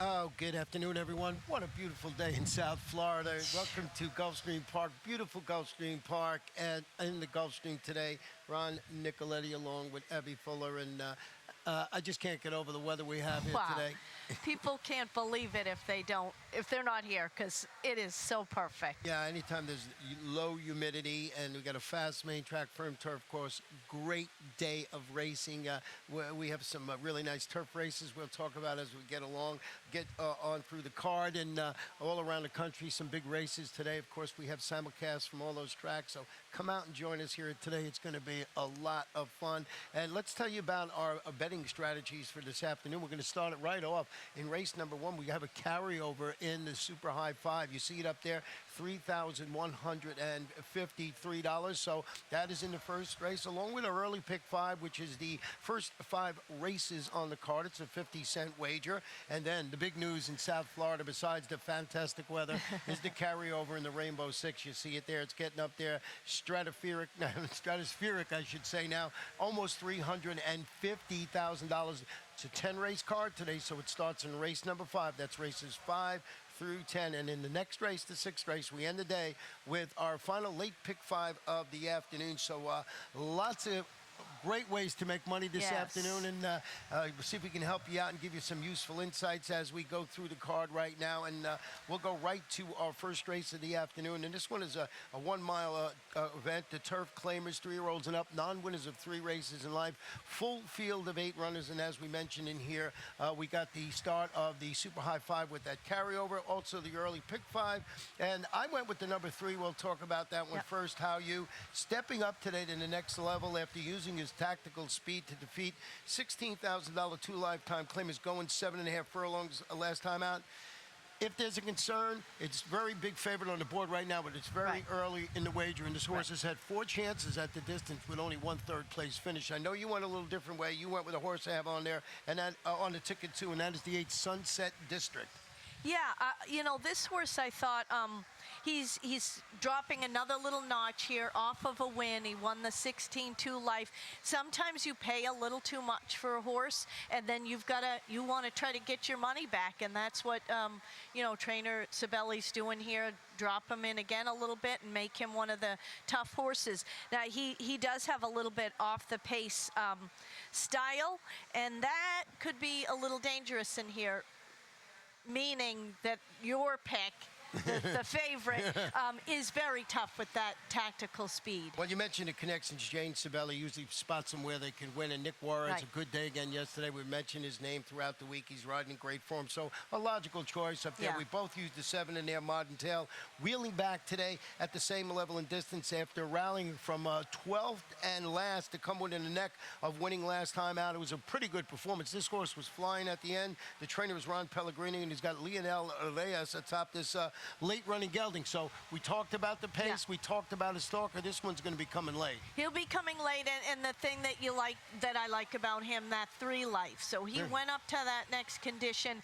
Oh, good afternoon, everyone. What a beautiful day in South Florida. Welcome to Gulfstream Park, beautiful Gulfstream Park. And in the Gulfstream today, Ron Nicoletti along with Abby Fuller. And I just can't get over the weather we have here Wow. today. People can't believe it if they're not here, because it is so perfect. Yeah, anytime there's low humidity and we got a fast main track, firm turf course, great day of racing. We have some really nice turf races we'll talk about as we get along, get on through the card, and all around the country, some big races today. Of course, we have simulcasts from all those tracks, so come out and join us here today. It's going to be a lot of fun. And let's tell you about our betting strategies for this afternoon. We're going to start it right off. In race number one, we have a carryover in the Super High Five. You see it up there, $3,153. So that is in the first race, along with our early pick five, which is the first five races on the card. It's a 50-cent wager. And then the big news in South Florida, besides the fantastic weather, is the carryover in the Rainbow Six. You see it there. It's getting up there, stratospheric, I should say now, almost $350,000. It's a 10-race card today, so it starts in race number 5. That's races 5 through 10. And in the next race, the 6th race, we end the day with our final late pick 5 of the afternoon. So lots of great ways to make money this afternoon, and we'll see if we can help you out and give you some useful insights as we go through the card right now. And we'll go right to our first race of the afternoon. And this one is a 1 mile event. The turf claimers, 3-year-olds and up, non-winners of 3 races in life, full field of 8 runners. And as we mentioned in here, we got the start of the Super High 5 with that carryover, also the early pick 5. And I went with the number 3. We'll talk about that one first. How you stepping up today to the next level after using his tactical speed to defeat $16,000 2 lifetime claimers, going 7.5 furlongs last time out. If there's a concern, it's very big favorite on the board right now, but it's very early in the wager, and this horse has had 4 chances at the distance with only 1 third-place finish. I know you went a little different way. You went with a horse I have on there, and that on the ticket too, and that is the 8 Sunset District. Yeah, this horse, I thought, he's dropping another little notch here off of a win. He won the 16-2 life. Sometimes you pay a little too much for a horse, and then you want to try to get your money back, and that's what trainer Sabelli's doing here. Drop him in again a little bit and make him one of the tough horses. Now he does have a little bit off the pace style, and that could be a little dangerous in here, meaning that your pick, the favorite, is very tough with that tactical speed. Well, you mentioned the connections. Jane Sabelli usually spots them where they can win, and Nick Warren's a good day again yesterday. We mentioned his name throughout the week. He's riding in great form, so a logical choice up there. We both used the 7 in there, Modern Tail, wheeling back today at the same level and distance after rallying from 12th and last to come within the neck of winning last time out. It was a pretty good performance. This horse was flying at the end. The trainer was Ron Pellegrini, and he's got Lionel Reyes atop this late running gelding. So we talked about the pace. We talked about his stalker. This one's going to be coming late. He'll be coming late, and the thing that I like about him, that 3 life. So he went up to that next condition,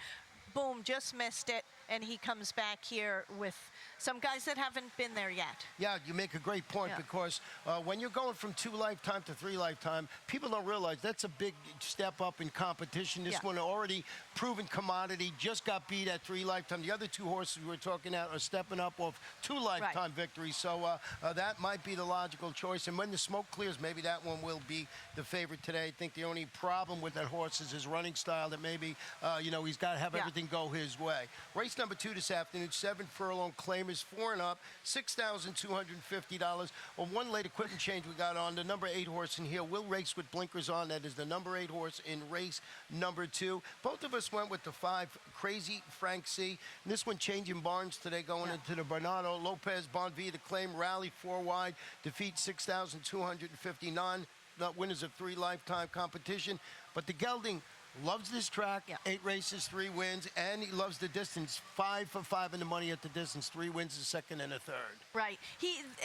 boom, just missed it, and he comes back here with some guys that haven't been there yet. Yeah, you make a great point, because when you're going from 2 lifetime to 3 lifetime, people don't realize that's a big step up in competition. This one already proven commodity, just got beat at 3 lifetime. The other 2 horses we were talking about are stepping up off 2 lifetime victories. So that might be the logical choice. And when the smoke clears, maybe that one will be the favorite today. I think the only problem with that horse is his running style, that maybe, he's got to have everything go his way. Race number 2 this afternoon, 7 furlong claimers, 4 and up, $6,250. On one late equipment change we got on, the number 8 horse in here will race with blinkers on. That is the number 8 horse in race number 2. Both of us went with the 5, Crazy Frank C. And this one changing barns today, going into the Bernardo Lopez Bonvie to claim rally 4 wide, defeat 6,259. Not winners of 3 lifetime competition, but the gelding loves this track, 8 races, 3 wins, and he loves the distance. 5 for 5 in the money at the distance, 3 wins, a second and a third. Right.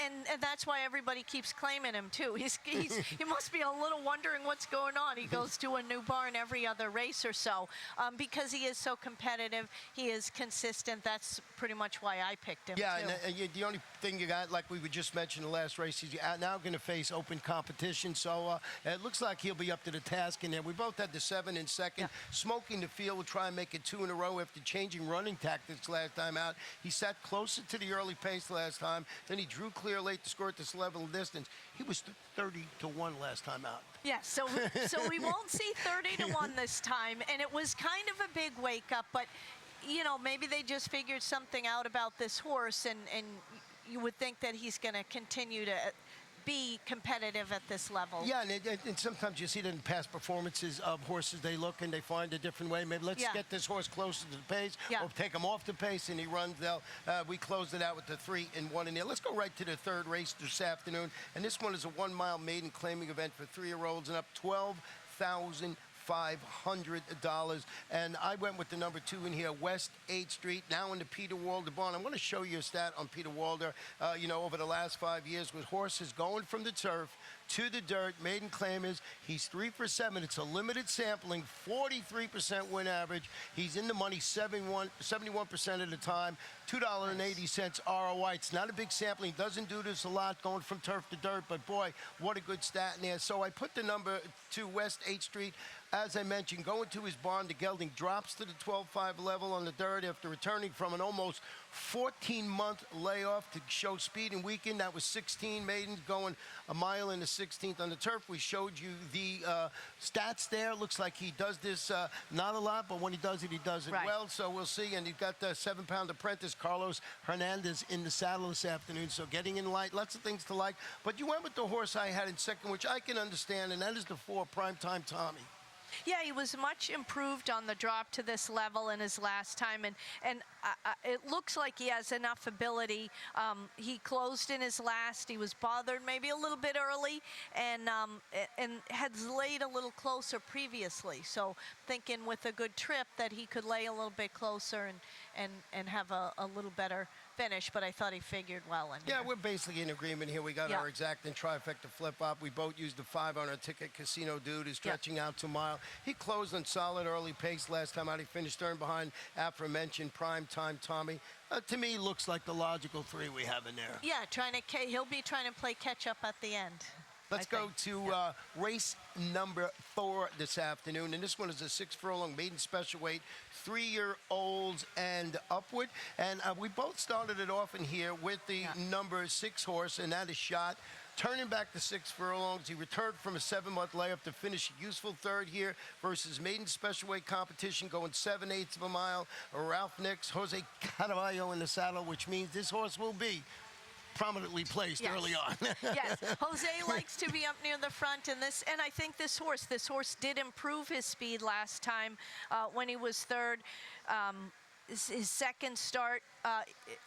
And that's why everybody keeps claiming him too. He must be a little wondering what's going on. He goes to a new barn every other race or so, because he is so competitive. He is consistent. That's pretty much why I picked him. Yeah, and the only thing you got, like we just mentioned in the last race, he's now going to face open competition. So it looks like he'll be up to the task in there. We both had the 7 and 7. second, Yeah. smoking the field. Will try and make it 2 in a row after changing running tactics last time out. He sat closer to the early pace last time. Then he drew clear late to score at this level of distance. He was 30-1 last time out. Yeah, so we won't see 30-1 this time, and it was kind of a big wake up, but you know, maybe they just figured something out about this horse, and you would think that he's going to continue to be competitive at this level. Yeah, and sometimes you see that in past performances of horses, they look and they find a different way. Maybe let's get this horse closer to the pace, or take him off the pace, and he runs. We closed it out with the 3 and 1 in there. Let's go right to the third race this afternoon, and this one is a 1 mile maiden claiming event for 3-year-olds and up, $12,500. And I went with the number 2 in here, West 8th Street, now in the Peter Walder barn. I'm going to show you a stat on Peter Walder, over the last 5 years with horses going from the turf to the dirt. Maiden claim is he's 3 for 7. It's a limited sampling, 43% win average. He's in the money 71% of the time, $2.80 ROI. It's not a big sampling. He doesn't do this a lot going from turf to dirt, but boy, what a good stat in there. So I put the number 2, West 8th Street. As I mentioned, going to his barn, the gelding drops to the 12.5 level on the dirt after returning from an almost 14-month layoff to show speed and weekend. That was 16 maidens going a mile in the 16th on the turf. We showed you the stats there. Looks like he does this not a lot, but when he does it well. So we'll see. And you've got the 7-pound apprentice, Carlos Hernandez, in the saddle this afternoon. So getting in light, lots of things to like. But you went with the horse I had in second, which I can understand, and that is the 4, Primetime Tommy. Yeah, he was much improved on the drop to this level in his last time, and it looks like he has enough ability. He closed in his last. He was bothered maybe a little bit early, and had laid a little closer previously. So thinking with a good trip that he could lay a little bit closer and have a little better finish, but I thought he figured well in here. Yeah, we're basically in agreement here. We got our exact and trifecta flip-up. We both used the 5 on our ticket. Casino Dude is stretching out to a mile. He closed on solid early pace last time out. He finished third behind aforementioned Primetime Tommy. To me, looks like the logical 3 we have in there. Yeah, he'll be trying to play catch-up at the end. Let's go to race number 4 this afternoon, and this one is a 6-furlong maiden special weight, 3-year-olds and upward. And we both started it off in here with the number 6 horse, and that is Shot. Turning back to 6 furlongs, he returned from a 7-month layup to finish a useful third here versus maiden special weight competition, going 7/8 of a mile. Ralph Nix, Jose Carvalho in the saddle, which means this horse will be prominently placed early on. Yes, Jose likes to be up near the front, and I think this horse did improve his speed last time when he was third. His second start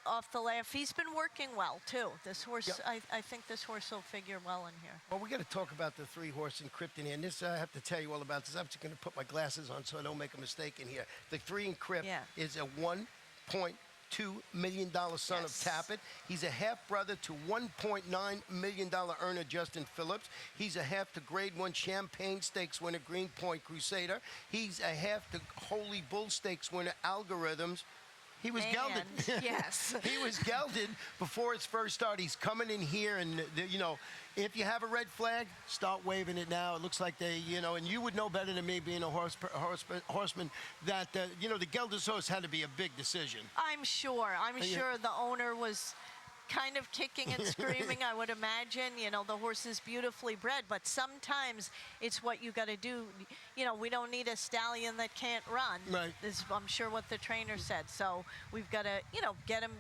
off the layup, he's been working well too. This horse, I think this horse will figure well in here. Well, we got to talk about the 3 horse in Crypt in here, and this I have to tell you all about this. I'm just going to put my glasses on so I don't make a mistake in here. The 3 in Crypt is a $1.2 million son of Tappet. He's a half-brother to $1.9 million earner Justin Phillips. He's a half to Grade 1 Champagne Stakes winner Greenpoint Crusader. He's a half to Holy Bull Stakes winner Algorithms. He was gelded. Yes. He was gelded before his first start. He's coming in here, and, if you have a red flag, start waving it now. It looks like they, and you would know better than me being a horseman, that, the gelded horse had to be a big decision. I'm sure the owner was kind of kicking and screaming, I would imagine. The horse is beautifully bred, but sometimes it's what you got to do. We don't need a stallion that can't run. Right. This is, I'm sure, what the trainer said. So we've got to,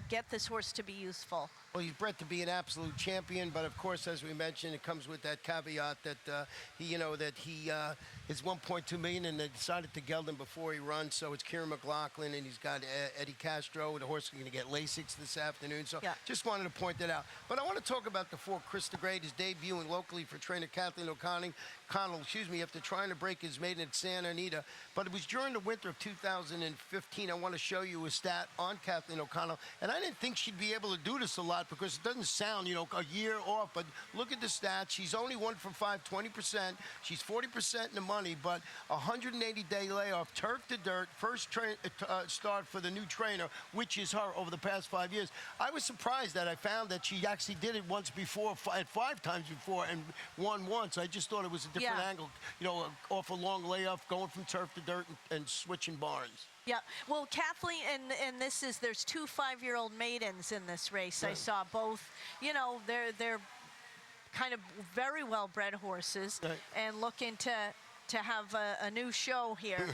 get this horse to be useful. Well, he's bred to be an absolute champion, but of course, as we mentioned, it comes with that caveat that he is $1.2 million, and they decided to geld him before he runs. So it's Kieran McLaughlin, and he's got Eddie Castro. The horse is going to get Lasix this afternoon. So just wanted to point that out. But I want to talk about the 4 Krista Great is debuting locally for trainer Kathleen O'Connell. After trying to break his maiden at Santa Anita. But it was during the winter of 2015. I want to show you a stat on Kathleen O'Connell. And I didn't think she'd be able to do this a lot because it doesn't sound, a year off. But look at the stats. She's only 1 for 5, 20%. She's 40% in the money. money, but 180-day layoff, turf to dirt, first start for the new trainer, which is her over the past 5 years. I was surprised that I found that she actually did it once before, five times before, and won once. I just thought it was a different angle, off a long layoff, going from turf to dirt and switching barns. Yeah, well, Kathleen, and there's 2 5-year-old maidens in this race. I saw both, they're kind of very well-bred horses and looking to have a new show here.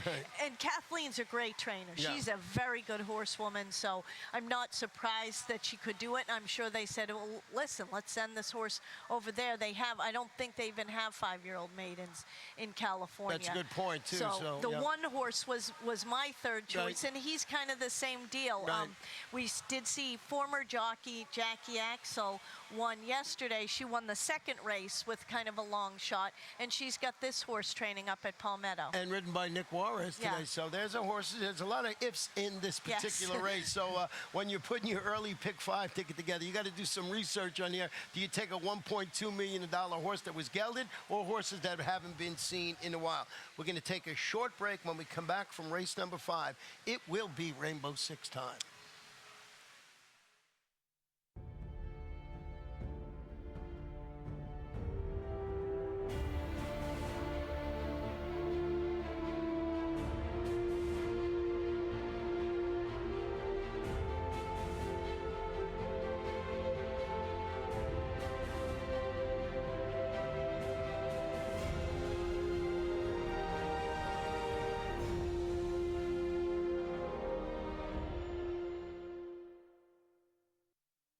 And Kathleen's a great trainer. She's a very good horsewoman, so I'm not surprised that she could do it. I'm sure they said, well, listen, let's send this horse over there. I don't think they even have 5-year-old maidens in California. That's a good point, too. So the one horse was my third choice, and he's kind of the same deal. We did see former jockey Jackie Axel won yesterday. She won the second race with kind of a long shot, and she's got this horse training up at Palmetto. And ridden by Nick Juarez today. So there's a lot of ifs in this particular race. So when you're putting your early pick 5 ticket together, you got to do some research on here. Do you take a $1.2 million horse that was gelded, or horses that haven't been seen in a while? We're going to take a short break. When we come back from race number 5, it will be Rainbow Six time.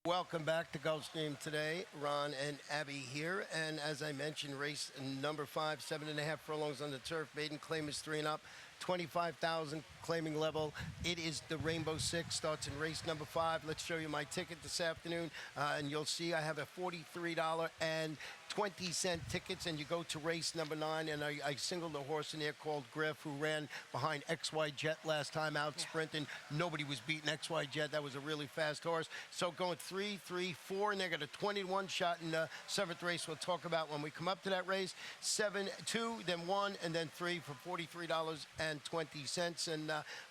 Welcome back to Gulfstream today. Ron and Abby here. And as I mentioned, race number 5, 7.5 furlongs on the turf. Maiden claim is 3 and up. 25,000 claiming level. It is the Rainbow Six. Starts in race number 5. Let's show you my ticket this afternoon. And you'll see I have a $43.20 tickets, and you go to race number 9, and I singled a horse in there called Griff, who ran behind XY Jet last time out sprinting. Nobody was beating XY Jet. That was a really fast horse. So going 3, 3, 4, and they got a 21 shot in the 7th race. We'll talk about when we come up to that race. 7, 2, then 1, and then 3 for $43.20. And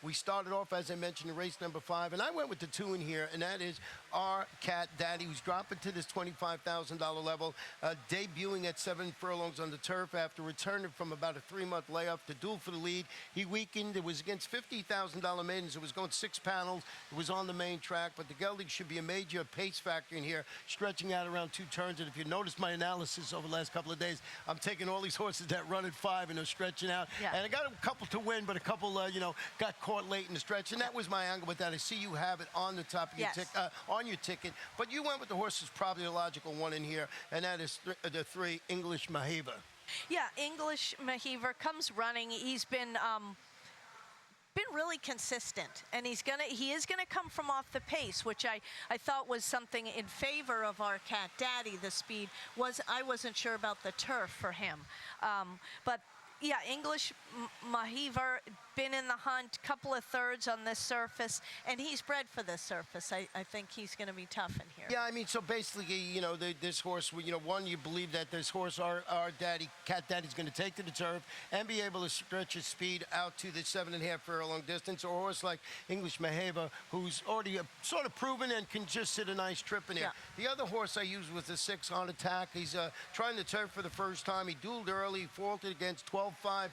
we started off, as I mentioned, in race number 5, and I went with the 2 in here, and that is our Cat Daddy, who's dropping to this $25,000 level, debuting at 7 furlongs on the turf after returning from about a 3-month layoff to duel for the lead. He weakened. It was against $50,000 maidens. It was going 6 panels. It was on the main track, but the gelding should be a major pace factor in here, stretching out around 2 turns. And if you notice my analysis over the last couple of days, I'm taking all these horses that run at 5 and are stretching out. And I got a couple to win, but a couple, got caught late in the stretch, and that was my angle with that. I see you have it on the top of your on your ticket, but you went with the horse that's probably the logical one in here, and that is the 3, English Mahiva. Yeah, English Mahiva comes running. He's been really consistent, and he is gonna come from off the pace, which I thought was something in favor of our Cat Daddy. The speed I wasn't sure about the turf for him, but yeah, English Mahiva been in the hunt, couple of thirds on this surface, and he's bred for this surface. I think he's going to be tough in here. Yeah, I mean, so basically, this horse, one, you believe that this horse, our daddy, Cat Daddy's going to take to the turf and be able to stretch his speed out to the 7.5 furlong distance, or a horse like English Mahiva, who's already sort of proven and can just sit a nice trip in there. The other horse I used was the 6 on attack. He's trying the turf for the first time. He dueled early, faulted against 12-5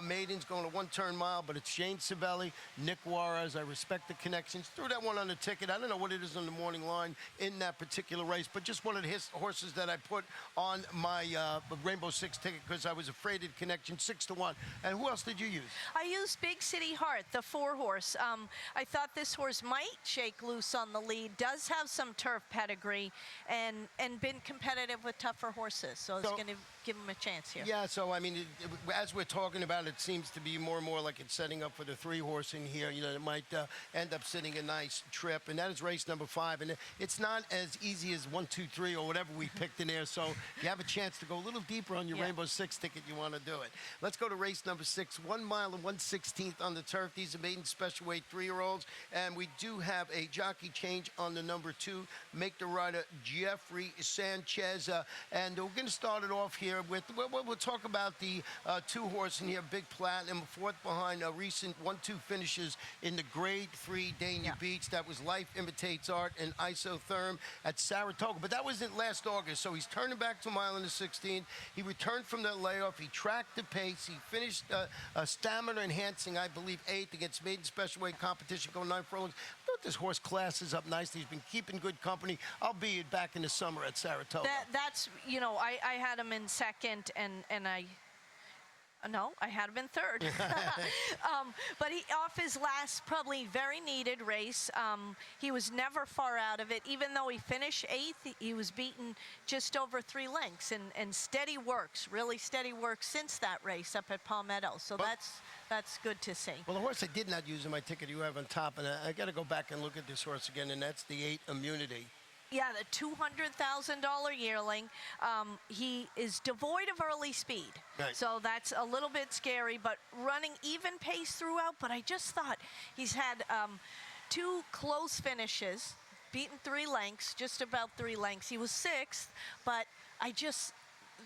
maidens, going a 1-turn mile, but it's Shane Savelli, Nick Juarez. I respect the connections. Threw that one on the ticket. I don't know what it is on the morning line in that particular race, but just one of his horses that I put on my Rainbow Six ticket because I was afraid of connection, 6-1. And who else did you use? I used Big City Heart, the 4-horse. I thought this horse might shake loose on the lead, does have some turf pedigree, and been competitive with tougher horses, so it's going to give him a chance here. Yeah, so I mean, as we're talking about, it seems to be more and more like it's setting up for the 3-horse in here. It might end up sitting a nice trip, and that is race number 5. And it's not as easy as 1, 2, 3 or whatever we picked in there. So if you have a chance to go a little deeper on your Rainbow Six ticket, you want to do it. Let's go to race number 6, 1 mile and 1/16 on the turf. These are maiden special weight 3-year-olds, and we do have a jockey change on the number 2. Make the rider Jeffrey Sanchez, and we're going to start it off here. here with, we'll talk about the two horse in here, Big Platinum, fourth behind recent 1-2 finishes in the Grade 3 Dania Beach. That was Life Imitates Art and Isotherm at Saratoga. But that was in last August, so he's turning back to a mile in the 16. He returned from that layoff. He tracked the pace. He finished stamina enhancing, I believe, 8th against maiden special weight competition, going 9 furlongs. I thought this horse classes up nicely. He's been keeping good company. I'll be back in the summer at Saratoga. That's, you know, I had him in second, and I had him in third. But he, off his last probably very needed race, he was never far out of it. Even though he finished 8th, he was beaten just over 3 lengths. And steady works, really steady works since that race up at Palmetto. So that's good to see. Well, the horse I did not use in my ticket you have on top, and I got to go back and look at this horse again, and that's the 8 Immunity. Yeah, the $200,000 yearling. He is devoid of early speed. Right. So that's a little bit scary, but running even pace throughout. But I just thought he's had 2 close finishes, beaten 3 lengths, just about 3 lengths. He was 6th, but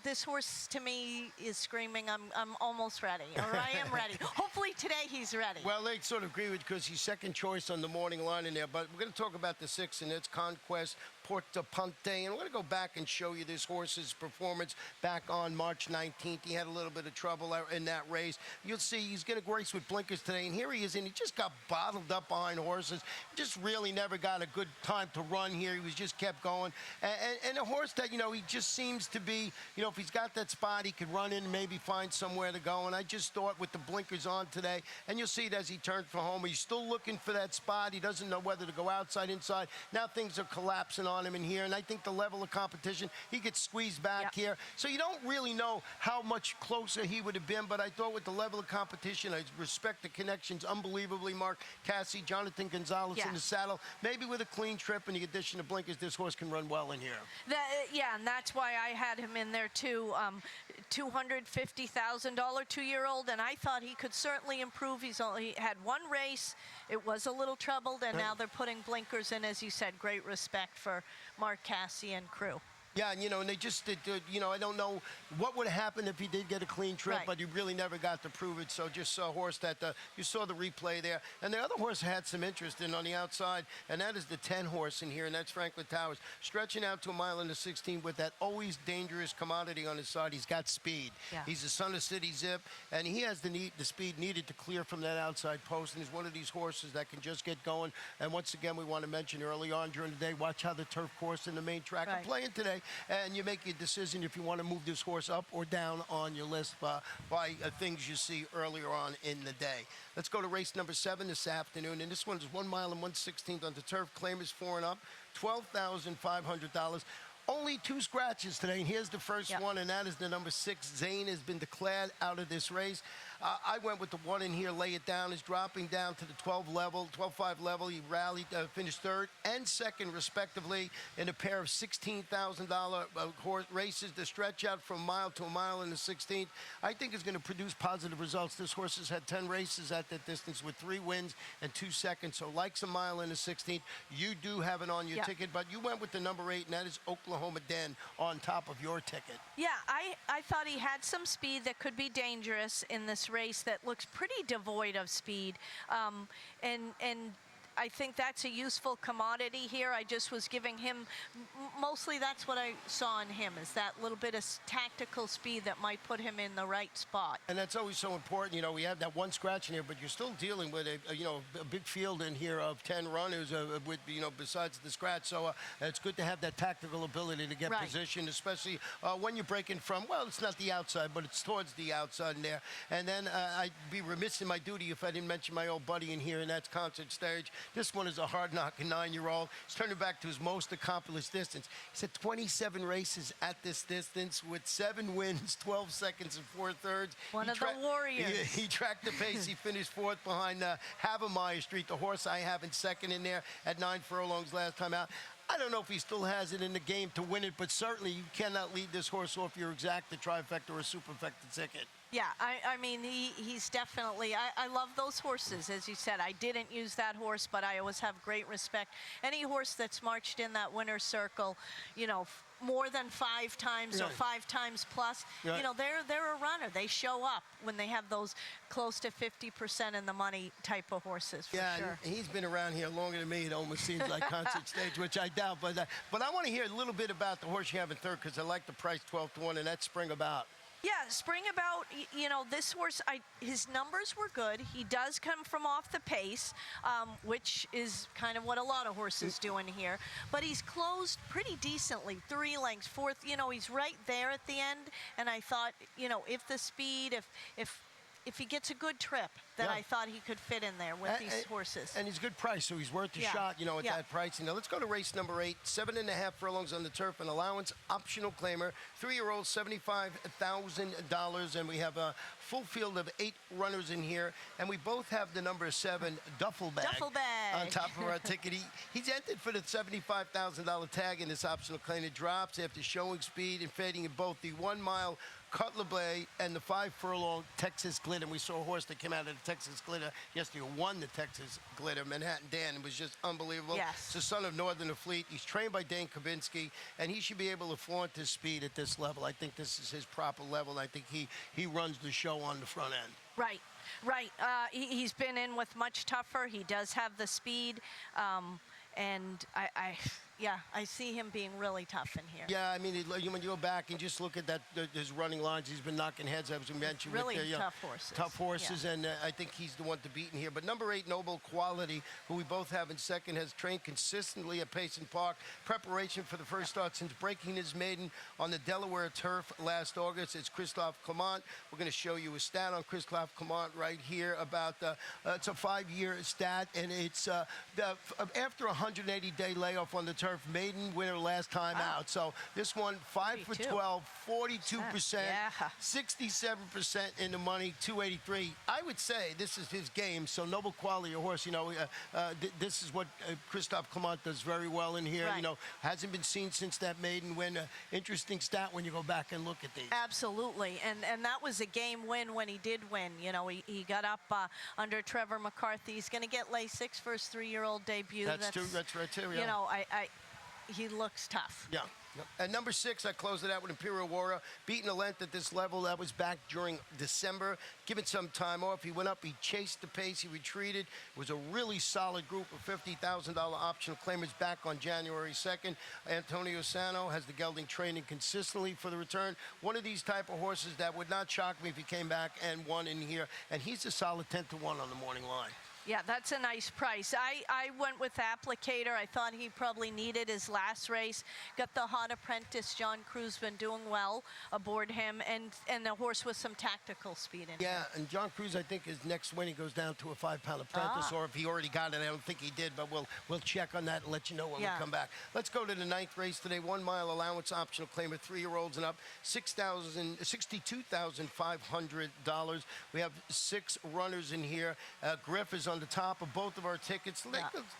this horse to me is screaming, I'm almost ready, or I am ready. Hopefully today he's ready. Well, they sort of agree with because he's second choice on the morning line in there, but we're going to talk about the 6, and it's Conquest Porta Ponte, and we're going to go back and show you this horse's performance back on March 19th. He had a little bit of trouble in that race. You'll see he's going to race with blinkers today, and here he is, and he just got bottled up behind horses. Just really never got a good time to run here. He was just kept going, and a horse that, you know, he just seems to be, you know, if he's got that spot, he could run in and maybe find somewhere to go, and I just thought with the blinkers on today, and you'll see it as he turned for home, he's still looking for that spot. He doesn't know whether to go outside, inside. Now things are collapsing on him in here, and I think the level of competition, he gets squeezed back here. So you don't really know how much closer he would have been, but I thought with the level of competition, I respect the connections unbelievably. Mark Cassie, Jonathan Gonzalez in the saddle. Maybe with a clean trip and the addition of blinkers, this horse can run well in here. And that's why I had him in there too. $250,000 2-year-old, and I thought he could certainly improve. He had 1 race. It was a little troubled, and now they're putting blinkers in, as you said. Great respect for Mark Cassie and crew. Yeah, and, you know, and they just did, you know, I don't know what would happen if he did get a clean trip, but he really never got to prove it. So just saw a horse that, you saw the replay there. And the other horse had some interest in on the outside, and that is the 10 horse in here, and that's Franklin Towers. Stretching out to a mile in the 16 with that always dangerous commodity on his side. He's got speed. Yeah. He's the son of City Zip, and he has the speed needed to clear from that outside post, and he's one of these horses that can just get going. And once again, we want to mention early on during the day, watch how the turf course and the main track are playing today. And you make your decision if you want to move this horse up or down on your list by things you see earlier on in the day. Let's go to race number 7 this afternoon, and this one's 1 mile and 1/16 on the turf. Claim is 4 and up, $12,500. Only 2 scratches today, and here's the first one, and that is the number 6. Zane has been declared out of this race. I went with the 1 in here, Lay It Down. Is dropping down to the 12.5 level. He rallied, finished 3rd and 2nd, respectively, in a pair of $16,000 horse races. The stretch out from a mile to a mile in the 16th, I think is going to produce positive results. This horse has had 10 races at that distance with 3 wins and 2 seconds. So likes a mile in the 16th. You do have it on your ticket, but you went with the number 8, and that is Oklahoma Den on top of your ticket. Yeah, I thought he had some speed that could be dangerous in this race that looks pretty devoid of speed, and I think that's a useful commodity here. I just was giving him, mostly that's what I saw in him, is that little bit of tactical speed that might put him in the right spot. And that's always so important. You know, we have that 1 scratch in here, but you're still dealing with a big field in here of 10 runners with, you know, besides the scratch. So it's good to have that tactical ability to get positioned, especially when you're breaking from, well, it's not the outside, but it's towards the outside in there. And then I'd be remiss in my duty if I didn't mention my old buddy in here, and that's Concert Stage. This one is a hard-knocking 9-year-old. He's turning back to his most accomplished distance. He's had 27 races at this distance with 7 wins, 12 seconds, and 4/3. One of the warriors. He tracked the pace. He finished 4th behind Havemeyer Street, the horse I have in 2nd in there at 9 furlongs last time out. I don't know if he still has it in the game to win it, but certainly you cannot lead this horse off your exacta, trifecta, or superfecta ticket. Yeah, I mean, he's definitely, I love those horses. As you said, I didn't use that horse, but I always have great respect. Any horse that's marched in that winner's circle, you know, more than 5 times or Right. 5 times plus, Right. you know, they're a runner. They show up when they have those close to 50% in the money type of horses, for Yeah, sure. and he's been around here longer than me. It almost seems like concert stage, which I doubt. But I want to hear a little bit about the horse you have in third because I like the price 12-1, and that's Spring About. Yeah, Spring About, you know, this horse, his numbers were good. He does come from off the pace, which is kind of what a lot of horses do in here. But he's closed pretty decently, 3 lengths, fourth, you know, he's right there at the end. And I thought, you know, if the speed, if he gets a good trip, then Yeah. I thought he could fit in there with these horses. And he's a good price, so he's worth the Yeah. shot, you know, at Yeah. that pricing. Now, let's go to race number 8, 7.5 furlongs on the turf, an allowance, optional claimer, 3-year-old, $75,000, and we have a full field of 8 runners in here, and we both have the number 7 duffel bag, Duffel bag. on top of our ticket. He's entered for the $75,000 tag in this optional claim. It drops after showing speed and fading in both the 1 mile Cutler Bay and the 5 furlong Texas Glitter. And we saw a horse that came out of the Texas Glitter yesterday, won the Texas Glitter, Manhattan Dan. It was just unbelievable. Yes. It's the son of Northern Fleet. He's trained by Dane Kabinski, and he should be able to flaunt his speed at this level. I think this is his proper level. I think he runs the show on the front end. Right, right. He's been in with much tougher. He does have the speed, and I see him being really tough in here. Yeah, I mean, when you go back and just look at his running lines, he's been knocking heads, as we mentioned. Really with tough horses. Tough horses, Yeah. and I think he's the one to beat in here. But number 8, Noble Quality, who we both have in second, has trained consistently at Payson Park. Preparation for the first start since breaking his maiden on the Delaware turf last August. It's Christophe Clement. We're going to show you a stat on Christophe Clement right here about it's a 5-year stat, and it's after a 180-day layoff on the turf, maiden winner last time out. So this one, 5 for 12, 42%, Yeah. 67% in the money, 283. I would say this is his game. So Noble Quality, a horse, you know, this is what Christophe Clement does very well in here. Right. You know, hasn't been seen since that maiden win. Interesting stat when you go back and look at these. Absolutely, and that was a game win when he did win. You know, he got up under Trevor McCarthy. He's going to get Lasix for his 3-year-old debut. That's right too. Yeah. You know, he looks tough. Yeah. Yep. At number 6, I closed it out with Imperial Warrior, beating a length at this level. That was back during December. Given some time off, he went up, he chased the pace, he retreated. It was a really solid group of $50,000 optional claimers back on January 2nd. Antonio Sano has the gelding training consistently for the return. One of these type of horses that would not shock me if he came back and won in here. And he's a solid 10-1 on the morning line. Yeah, that's a nice price. I went with Applicator. I thought he probably needed his last race. Got the hot apprentice, John Cruz, been doing well aboard him, and a horse with some tactical speed in Yeah, him. and John Cruz, I think, his next win, he goes down to a 5-pound apprentice, or if he already got it, I don't think he did, but we'll check on that and let you know when we come back. Let's go to the 9th race today. 1 mile allowance optional claimer, 3-year-olds and up, $62,500. We have 6 runners in here. Griff is on the top of both of our tickets.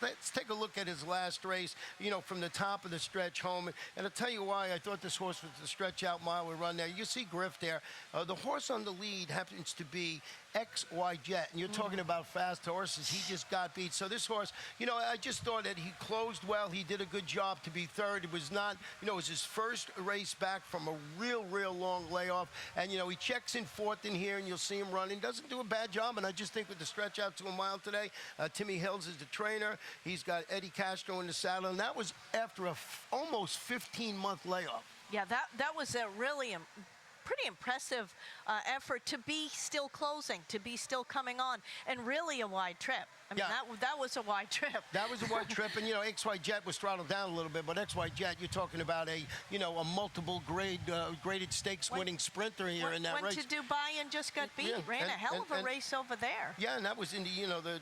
Let's take a look at his last race, you know, from the top of the stretch home. And I'll tell you why I thought this horse was the stretch out mile we run there. You see Griff there. The horse on the lead happens to be XY Jet, and you're talking about fast horses. He just got beat. So this horse, you know, I just thought that he closed well. He did a good job to be third. It was not, you know, it was his first race back from a real long layoff. And, you know, he checks in fourth in here, and you'll see him running. Doesn't do a bad job, and I just think with the stretch out to a mile today, Timmy Hills is the trainer. He's got Eddie Castro in the saddle, and that was after a almost 15-month layoff. Yeah, that was a really pretty impressive effort to be still closing, to be still coming on, and really a wide trip. I mean, that was a wide trip. That was a wide trip, and, you know, XY Jet was throttled down a little bit, but XY Jet, you're talking about a multiple graded stakes winning sprinter here in that race. Went to Dubai and just got beat. Ran a hell of a race over there. Yeah, and that was in the, you know, the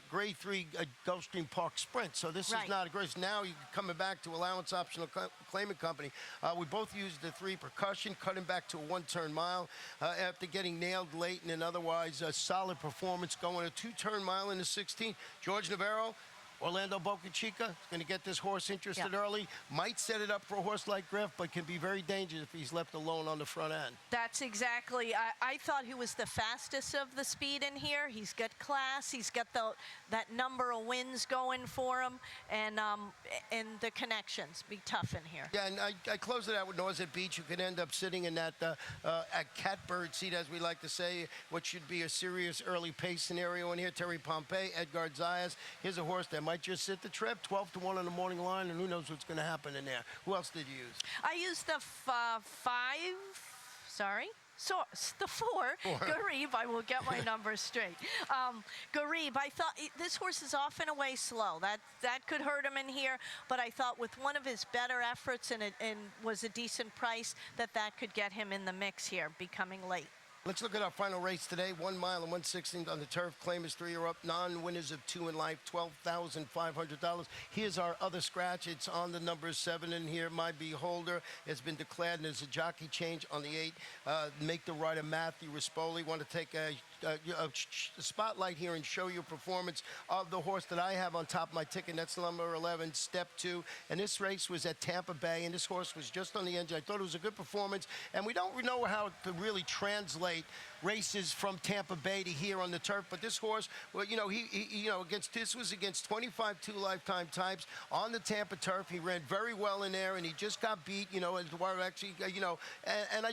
grade 3 Gulfstream Park Sprint. So this is not a race. Now you're coming back to allowance optional claiming company. We both used the 3 percussion, cutting back to a 1-turn mile after getting nailed late in an otherwise solid performance, going a 2-turn mile in the 16th. George Navarro, Orlando Boca Chica is going to get this horse interested Yeah. early. Might set it up for a horse like Griff, but can be very dangerous if he's left alone on the front end. That's exactly. I thought he was the fastest of the speed in here. He's got class. He's got that number of wins going for him, and the connections be tough in here. Yeah, and I close it out with Nauset Beach. You could end up sitting in that catbird seat, as we like to say, what should be a serious early pace scenario in here. Terry Pompey, Edgar Zayas. Here's a horse that might just sit the trip. 12-1 on the morning line, and who knows what's going to happen in there. Who else did you use? I used the the four. Garib, I will get my numbers straight. Garib, I thought this horse is off and away slow. That could hurt him in here, but I thought with one of his better efforts and was a decent price, that could get him in the mix here, becoming late. Let's look at our final race today. 1 mile and 1/16 on the turf. Claim is 3 or up. Non-winners of 2 in life. $12,500. Here's our other scratch. It's on the number 7 in here. My Beholder has been declared, and there's a jockey change on the 8. Make the rider Matthew Rispoli. Want to take a spotlight here and show you performance of the horse that I have on top of my ticket. That's number 11, Step 2. And this race was at Tampa Bay, and this horse was just on the edge. I thought it was a good performance, and we don't know how to really translate races from Tampa Bay to here on the turf. But this horse, well, this was against 25 two lifetime types on the Tampa turf. He ran very well in there, and he just got beat, and I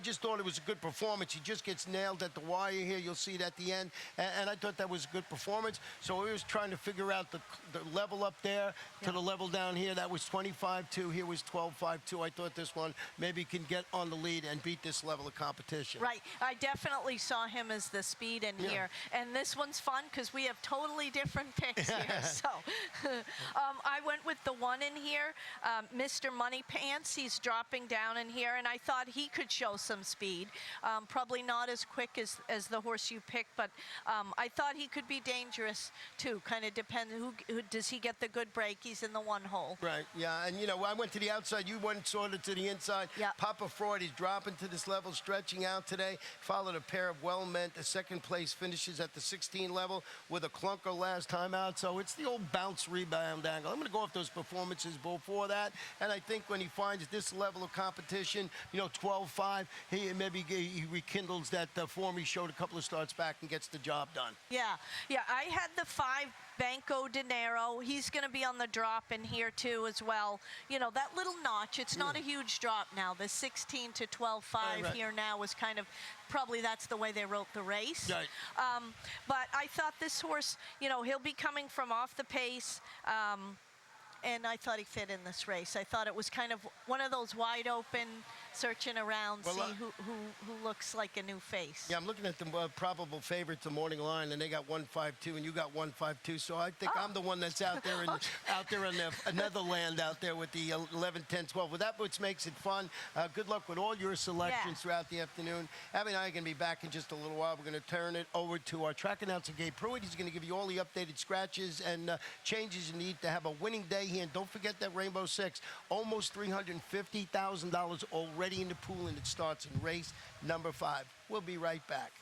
just thought it was a good performance. He just gets nailed at the wire here. You'll see it at the end, and I thought that was a good performance. So we was trying to figure out the level up there to the level down here. That was 25-2. Here was 12-5-2. I thought this one maybe can get on the lead and beat this level of competition. Right. I definitely saw him as the speed in here. And this one's fun because we have totally different picks here. So I went with the 1 in here, Mr. Money Pants. He's dropping down in here, and I thought he could show some speed. Probably not as quick as the horse you picked, but I thought he could be dangerous too. Kind of depends who does he get the good break. He's in the 1 hole. Right, yeah, and I went to the outside. You went sort of to the inside. Yeah. Papa Freud, he's dropping to this level, stretching out today. Followed a pair of well-meant. The second place finishes at the 16 level with a clunker last time out. So it's the old bounce rebound angle. I'm going to go off those performances before that. And I think when he finds this level of competition, 12-5, he rekindles that form he showed a couple of starts back and gets the job done. Yeah. I had the 5 Banco Dinero. He's going to be on the drop in here too as well. That little notch, it's not a huge drop now. The 16 to 12-5 right. here now was kind of, probably that's the way they wrote the race. Right. But I thought this horse, he'll be coming from off the pace. And I thought he fit in this race. I thought it was kind of one of those wide open, searching around, see who looks like a new face. Yeah, I'm looking at the probable favorite to morning line, and they got 152, and you got 152. So I think I'm the one that's out there in the Netherlands out there with the 11, 10, 12. Well, that's what makes it fun. Good luck with all your selections throughout the afternoon. Abby and I are going to be back in just a little while. We're going to turn it over to our track announcer, Gabe Pruitt. He's going to give you all the updated scratches and changes you need to have a winning day here. And don't forget that Rainbow Six, almost $350,000 already in the pool, and it starts in race number 5. We'll be right back.